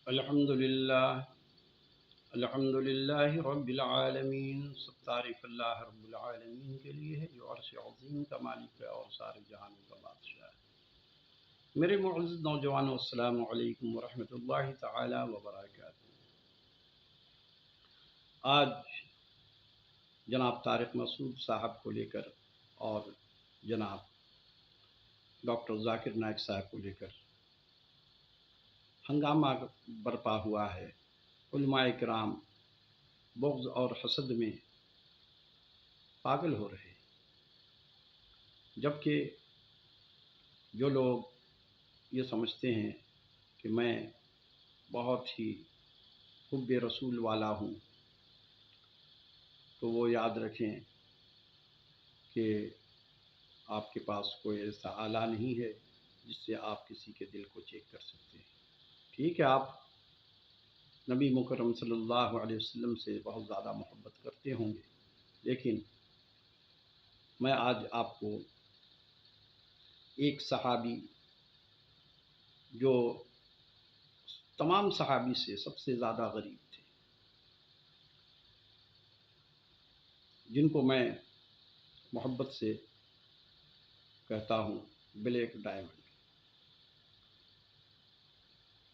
الحمدللہ الحمدللہ رب العالمین، سب تعریف اللہ رب العالمین کے لیے ہے جو عرش عظیم کا مالک ہے اور سارے جہانوں کا بادشاہ ہے۔ میرے معزز نوجوانوں، السلام علیکم ورحمۃ اللہ تعالی وبرکاتہ۔ آج جناب طارق مسعود صاحب کو لے کر اور جناب ڈاکٹر ذاکر نائک صاحب کو لے کر ہنگامہ برپا ہوا ہے۔ علماء کرام بغض اور حسد میں پاگل ہو رہے ہیں، جبکہ جو لوگ یہ سمجھتے ہیں کہ میں بہت ہی حب رسول والا ہوں، تو وہ یاد رکھیں کہ آپ کے پاس کوئی ایسا آلہ نہیں ہے جس سے آپ کسی کے دل کو چیک کر سکتے ہیں۔ ٹھیک ہے، آپ نبی مکرم صلی اللہ علیہ وسلم سے بہت زیادہ محبت کرتے ہوں گے، لیکن میں آج آپ کو ایک صحابی جو تمام صحابی سے سب سے زیادہ غریب تھے، جن کو میں محبت سے کہتا ہوں بلیک ڈائمنڈ،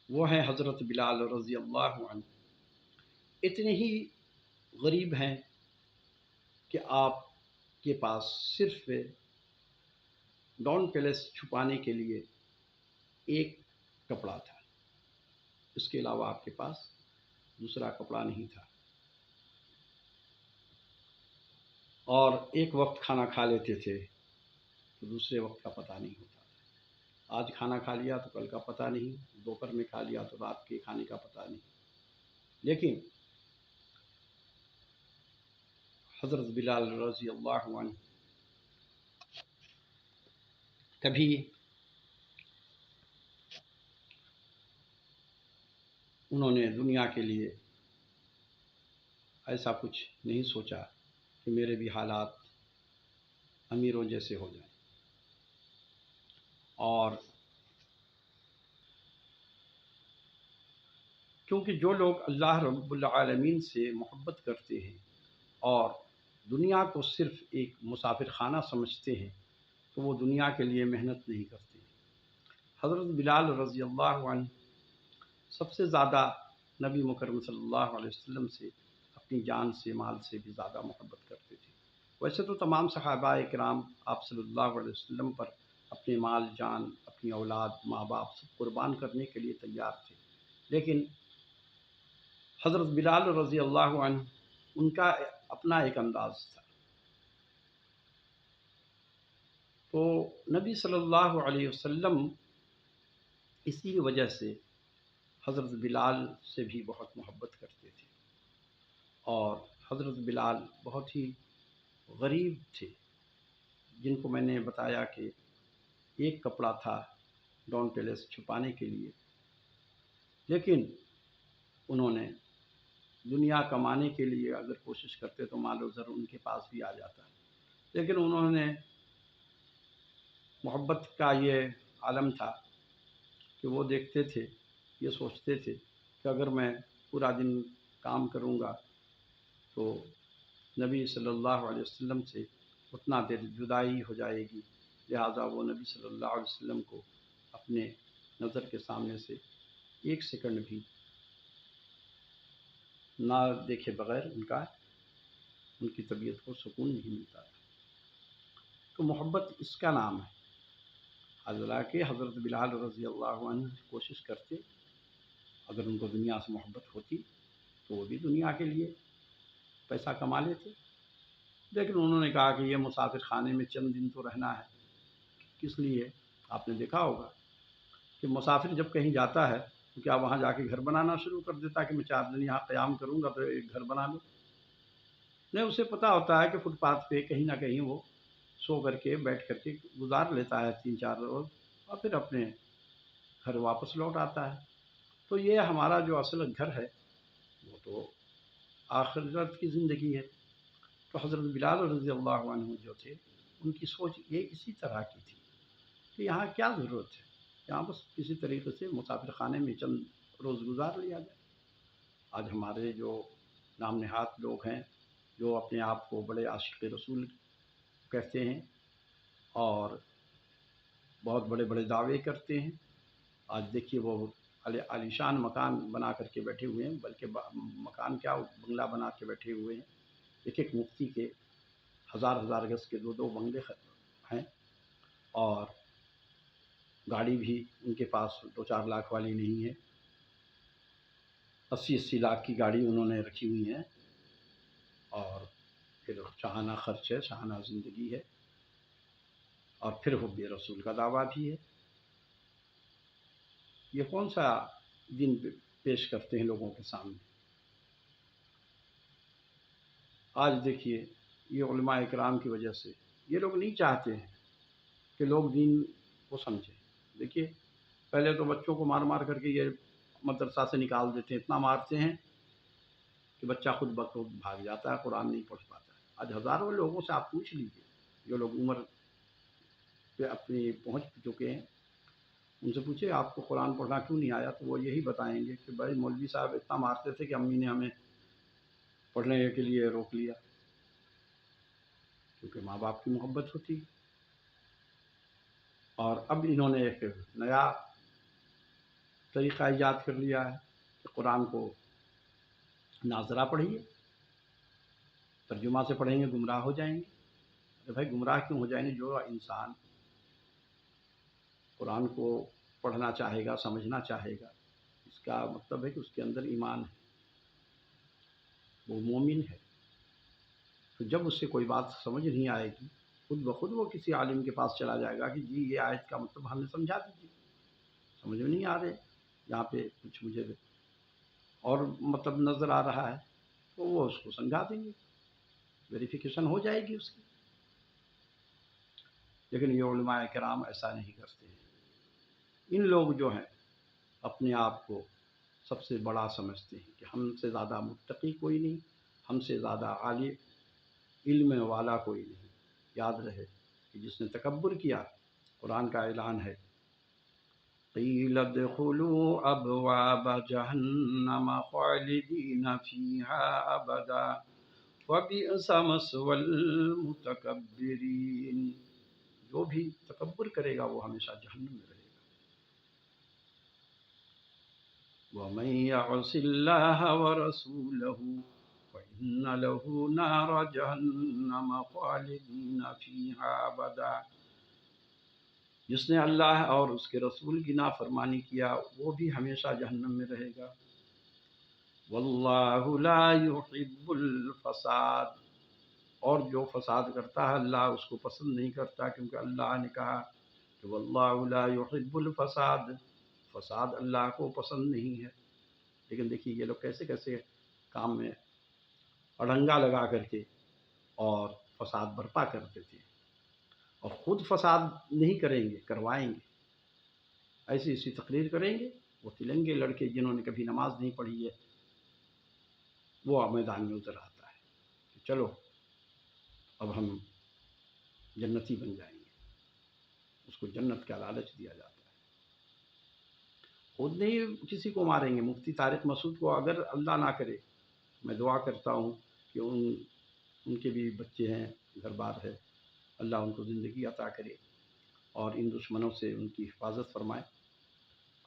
وہ ہیں حضرت بلال رضی اللہ عنہ۔ اتنے ہی غریب ہیں کہ آپ کے پاس صرف ڈاؤن پیلس چھپانے کے لیے ایک کپڑا تھا، اس کے علاوہ آپ کے پاس دوسرا کپڑا نہیں تھا، اور ایک وقت کھانا کھا لیتے تھے تو دوسرے وقت کا پتہ نہیں ہوتا تھا۔ آج کھانا کھا لیا تو کل کا پتہ نہیں، دوپہر میں کھا لیا تو رات کے کھانے کا پتہ نہیں۔ لیکن حضرت بلال رضی اللہ عنہ کبھی انہوں نے دنیا کے لیے ایسا کچھ نہیں سوچا کہ میرے بھی حالات امیروں جیسے ہو جائیں، اور کیونکہ جو لوگ اللہ رب العالمین سے محبت کرتے ہیں اور دنیا کو صرف ایک مسافر خانہ سمجھتے ہیں تو وہ دنیا کے لیے محنت نہیں کرتے۔ حضرت بلال رضی اللہ عنہ سب سے زیادہ نبی مکرم صلی اللہ علیہ وسلم سے اپنی جان سے، مال سے بھی زیادہ محبت کرتے تھے۔ ویسے تو تمام صحابہ کرام آپ صلی اللہ علیہ وسلم پر اپنے مال، جان، اپنی اولاد، ماں باپ سب قربان کرنے کے لیے تیار تھے، لیکن حضرت بلال رضی اللہ عنہ ان کا اپنا ایک انداز تھا۔ تو نبی صلی اللہ علیہ وسلم اسی وجہ سے حضرت بلال سے بھی بہت محبت کرتے تھے، اور حضرت بلال بہت ہی غریب تھے، جن کو میں نے بتایا کہ ایک کپڑا تھا ڈاؤن پیلس چھپانے کے لیے، لیکن انہوں نے دنیا کمانے کے لیے اگر کوشش کرتے تو مال و زر ان کے پاس بھی آ جاتا، لیکن انہوں نے محبت کا یہ عالم تھا کہ وہ دیکھتے تھے، یہ سوچتے تھے کہ اگر میں پورا دن کام کروں گا تو نبی صلی اللہ علیہ وسلم سے اتنا دیر جدائی ہو جائے گی، لہٰذا وہ نبی صلی اللہ علیہ وسلم کو اپنے نظر کے سامنے سے ایک سیکنڈ بھی نہ دیکھے بغیر ان کی طبیعت کو سکون نہیں ملتا تھا۔ تو محبت اس کا نام ہے۔ حالانکہ حضرت بلال رضی اللہ عنہ کوشش کرتے، اگر ان کو دنیا سے محبت ہوتی تو وہ بھی دنیا کے لیے پیسہ کما لیتے، لیکن انہوں نے کہا کہ یہ مسافر خانے میں چند دن تو رہنا ہے۔ کس لیے؟ آپ نے دیکھا ہوگا کہ مسافر جب کہیں جاتا ہے تو کیا وہاں جا کے گھر بنانا شروع کر دیتا کہ میں 4 دن یہاں قیام کروں گا تو ایک گھر بنا لوں؟ نہیں، اسے پتہ ہوتا ہے کہ فٹ پاتھ پہ کہیں نہ کہیں وہ سو کر کے، بیٹھ کر کے گزار لیتا ہے 3-4 روز، اور پھر اپنے گھر واپس لوٹ آتا ہے۔ تو یہ ہمارا جو اصل گھر ہے وہ تو آخرت کی زندگی ہے۔ تو حضرت بلال رضی اللہ عنہ جو تھے، ان کی سوچ یہ اسی طرح کی تھی کہ یہاں کیا ضرورت ہے، یہاں بس کسی طریقے سے مسافر خانے میں چند روز گزار لیا جائے۔ آج ہمارے جو نام نہاد لوگ ہیں جو اپنے آپ کو بڑے عاشق رسول کہتے ہیں اور بہت بڑے بڑے دعوے کرتے ہیں، آج دیکھیے وہ عالیشان مکان بنا کر کے بیٹھے ہوئے ہیں، بلکہ مکان کیا بنگلہ بنا کے بیٹھے ہوئے ہیں۔ ایک ایک مفتی کے ہزار ہزار گز کے دو دو بنگلے ہیں، اور گاڑی بھی ان کے پاس 2-4 لاکھ والی نہیں ہے، 80-80 لاکھ کی گاڑی انہوں نے رکھی ہوئی ہیں، اور پھر شاہانہ خرچ ہے، شاہانہ زندگی ہے، اور پھر حب رسول کا دعویٰ بھی ہے۔ یہ کون سا دن پیش کرتے ہیں لوگوں کے سامنے؟ آج دیکھیے یہ علماء اکرام کی وجہ سے یہ لوگ نہیں چاہتے ہیں کہ لوگ دین کو سمجھیں۔ دیکھیے پہلے تو بچوں کو مار مار کر کے یہ مدرسہ سے نکال دیتے ہیں، اتنا مارتے ہیں کہ بچہ خود بخود بھاگ جاتا ہے، قرآن نہیں پڑھ پاتا ہے۔ آج ہزاروں لوگوں سے آپ پوچھ لیجیے جو لوگ عمر پہ اپنی پہنچ چکے ہیں، ان سے پوچھے آپ کو قرآن پڑھنا کیوں نہیں آیا، تو وہ یہی بتائیں گے کہ بھائی مولوی صاحب اتنا مارتے تھے کہ امی نے ہمیں پڑھنے کے لیے روک لیا، کیونکہ ماں باپ کی محبت ہوتی۔ اور اب انہوں نے ایک نیا طریقہ ایجاد کر لیا ہے کہ قرآن کو ناظرہ پڑھیے، ترجمہ سے پڑھیں گے گمراہ ہو جائیں گے۔ ارے بھائی گمراہ کیوں ہو جائیں گے؟ جو انسان قرآن کو پڑھنا چاہے گا، سمجھنا چاہے گا، اس کا مطلب ہے کہ اس کے اندر ایمان ہے، وہ مومن ہے۔ تو جب اس سے کوئی بات سمجھ نہیں آئے گی، خود بخود وہ کسی عالم کے پاس چلا جائے گا کہ جی یہ آیت کا مطلب ہمیں سمجھا دیجیے، سمجھ میں نہیں آ رہے، یہاں پہ کچھ مجھے اور مطلب نظر آ رہا ہے، تو وہ اس کو سمجھا دیں گے، ویریفیکیشن ہو جائے گی اس کی۔ لیکن یہ علماء کرام ایسا نہیں کرتے ہیں۔ ان لوگ جو ہیں اپنے آپ کو سب سے بڑا سمجھتے ہیں کہ ہم سے زیادہ متقی کوئی نہیں، ہم سے زیادہ عالم علم والا کوئی نہیں۔ یاد رہے کہ جس نے تکبر کیا، قرآن کا اعلان ہے قیل ادخلوا ابواب جہنم خالدین فیہا ابدا وبئس مثوی المتکبرین۔ جو بھی تکبر کرے گا وہ ہمیشہ جہنم میں رہے گا۔ وَمَن يَعْصِ اللَّهَ وَرَسُولَهُ فَإِنَّ لَهُ نَارَ جَهَنَّمَ خَالِدِينَ فِيهَا أَبَدًا۔ جس نے اللہ اور اس کے رسول کی نافرمانی کیا وہ بھی ہمیشہ جہنم میں رہے گا۔ وَاللَّهُ لَا يُحِبُّ الْفَسَادَ، اور جو فساد کرتا ہے اللہ اس کو پسند نہیں کرتا، کیونکہ اللہ نے کہا کہ وَاللَّهُ لَا يُحِبُّ الْفَسَادَ، فساد اللہ کو پسند نہیں ہے۔ لیکن دیکھیے یہ لوگ کیسے کیسے کام میں اڑنگا لگا کر کے اور فساد برپا کر دیتے ہیں، اور خود فساد نہیں کریں گے، کروائیں گے۔ ایسی ایسی تقریر کریں گے، وہ تلنگے لڑکے جنہوں نے کبھی نماز نہیں پڑھی ہے وہ میدان میں اتر آتا ہے کہ چلو اب ہم جنتی بن جائیں گے، اس کو جنت کا لالچ دیا جاتا ہے۔ خود نہیں کسی کو ماریں گے۔ مفتی طارق مسعود کو اگر اللہ نہ کرے، میں دعا کرتا ہوں کہ ان کے بھی بچے ہیں، گھر بار ہے، اللہ ان کو زندگی عطا کرے اور ان دشمنوں سے ان کی حفاظت فرمائے۔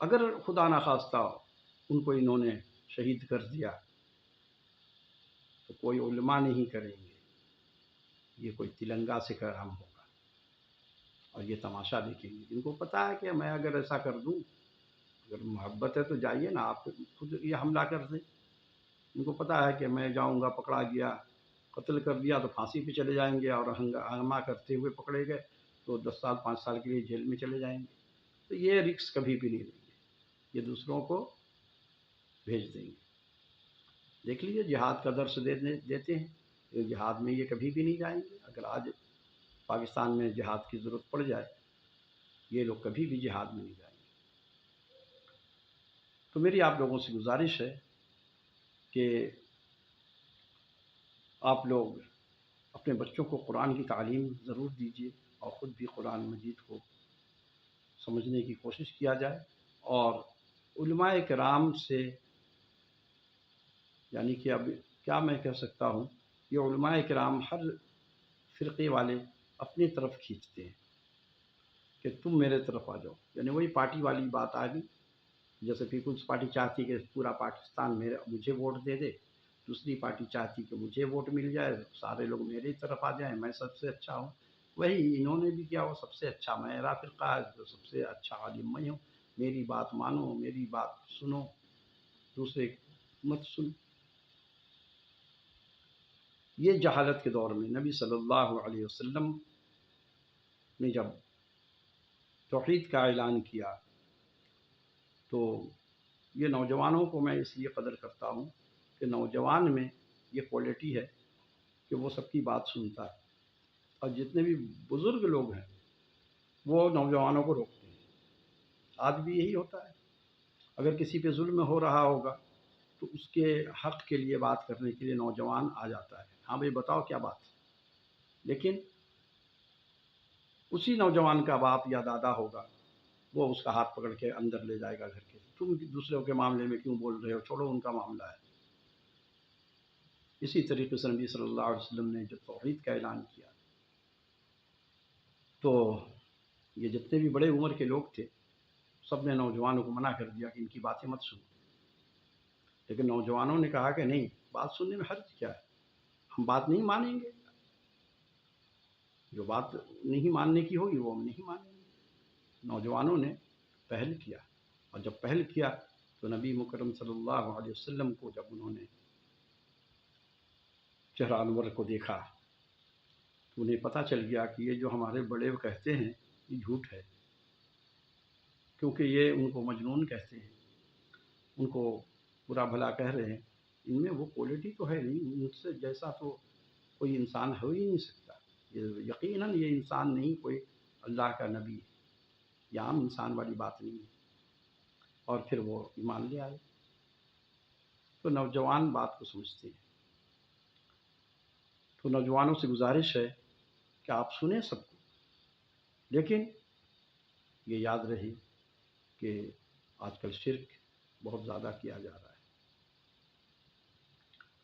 اگر خدا نخواستہ ان کو انہوں نے شہید کر دیا تو کوئی علماء نہیں کریں گے، یہ کوئی تلنگا سے کام ہوگا، اور یہ تماشا دیکھیں گے۔ ان کو پتہ ہے کہ میں اگر ایسا کر دوں، اگر محبت ہے تو جائیے نا، آپ خود یہ حملہ کر دیں۔ ان کو پتہ ہے کہ میں جاؤں گا، پکڑا گیا، قتل کر دیا تو پھانسی پہ چلے جائیں گے، اور ہنگامہ کرتے ہوئے پکڑے گئے تو 10 سال 5 سال کے لیے جیل میں چلے جائیں گے۔ تو یہ رکس کبھی بھی نہیں لیں گے، یہ دوسروں کو بھیج دیں گے۔ دیکھ لیجیے جہاد کا درس دیتے ہیں، جہاد میں یہ کبھی بھی نہیں جائیں گے۔ اگر آج پاکستان میں جہاد کی ضرورت پڑ جائے، یہ لوگ کبھی بھی جہاد میں نہیں جائیں گے۔ تو میری آپ لوگوں سے گزارش ہے کہ آپ لوگ اپنے بچوں کو قرآن کی تعلیم ضرور دیجیے، اور خود بھی قرآن مجید کو سمجھنے کی کوشش کیا جائے، اور علماء کرام سے، یعنی کہ اب کیا میں کہہ سکتا ہوں، یہ علماء کرام ہر فرقے والے اپنی طرف کھینچتے ہیں کہ تم میرے طرف آ جاؤ، یعنی وہی پارٹی والی بات آ گئی. جیسے پیپلز پارٹی چاہتی کہ پورا پاکستان مجھے ووٹ دے دے، دوسری پارٹی چاہتی کہ مجھے ووٹ مل جائے، سارے لوگ میری طرف آ جائیں، میں سب سے اچھا ہوں. وہی انہوں نے بھی کیا، وہ سب سے اچھا میرا فرقہ ہے، جو سب سے اچھا عالم میں ہوں، میری بات مانو، میری بات سنو، دوسرے مت سنو. یہ جہالت کے دور میں نبی صلی اللہ علیہ وسلم نے جب توحید کا اعلان کیا تو یہ نوجوانوں کو میں اس لیے قدر کرتا ہوں کہ نوجوان میں یہ کوالٹی ہے کہ وہ سب کی بات سنتا ہے، اور جتنے بھی بزرگ لوگ ہیں وہ نوجوانوں کو روکتے ہیں. آج بھی یہی ہوتا ہے، اگر کسی پہ ظلم ہو رہا ہوگا تو اس کے حق کے لیے بات کرنے کے لیے نوجوان آ جاتا ہے، ہاں بھائی بتاؤ کیا بات. لیکن اسی نوجوان کا باپ یا دادا ہوگا، وہ اس کا ہاتھ پکڑ کے اندر لے جائے گا گھر کے، تم دوسروں کے معاملے میں کیوں بول رہے ہو، چھوڑو ان کا معاملہ ہے. اسی طریقے سے نبی صلی اللہ علیہ وسلم نے جو توحید کا اعلان کیا تو یہ جتنے بھی بڑے عمر کے لوگ تھے سب نے نوجوانوں کو منع کر دیا کہ ان کی باتیں مت سنو. لیکن نوجوانوں نے کہا کہ نہیں، بات سننے میں حرج کیا ہے، ہم بات نہیں مانیں گے، جو بات نہیں ماننے کی ہوگی وہ ہم نہیں مانیں گے. نوجوانوں نے پہل کیا، اور جب پہل کیا تو نبی مکرم صلی اللہ علیہ وسلم کو جب انہوں نے چہرہ انور کو دیکھا تو انہیں پتہ چل گیا کہ یہ جو ہمارے بڑے کہتے ہیں یہ جھوٹ ہے، کیونکہ یہ ان کو مجنون کہتے ہیں، ان کو برا بھلا کہہ رہے ہیں، ان میں وہ کوالٹی تو ہے نہیں، ان سے جیسا تو کوئی انسان ہو ہی نہیں سکتا. یقیناً یہ انسان نہیں، کوئی اللہ کا نبی ہے، یہ عام انسان والی بات نہیں ہے. اور پھر وہ ایمان لے آئے. تو نوجوان بات کو سمجھتے ہیں. تو نوجوانوں سے گزارش ہے کہ آپ سنیں سب کو، لیکن یہ یاد رہے کہ آج کل شرک بہت زیادہ کیا جا رہا ہے،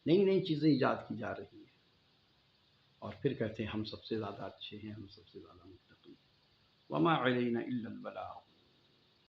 نئی نئی چیزیں ایجاد کی جا رہی ہیں، اور پھر کہتے ہیں ہم سب سے زیادہ اچھے ہیں، ہم سب سے زیادہ متقی ہیں. وما علینا الا البلاغ.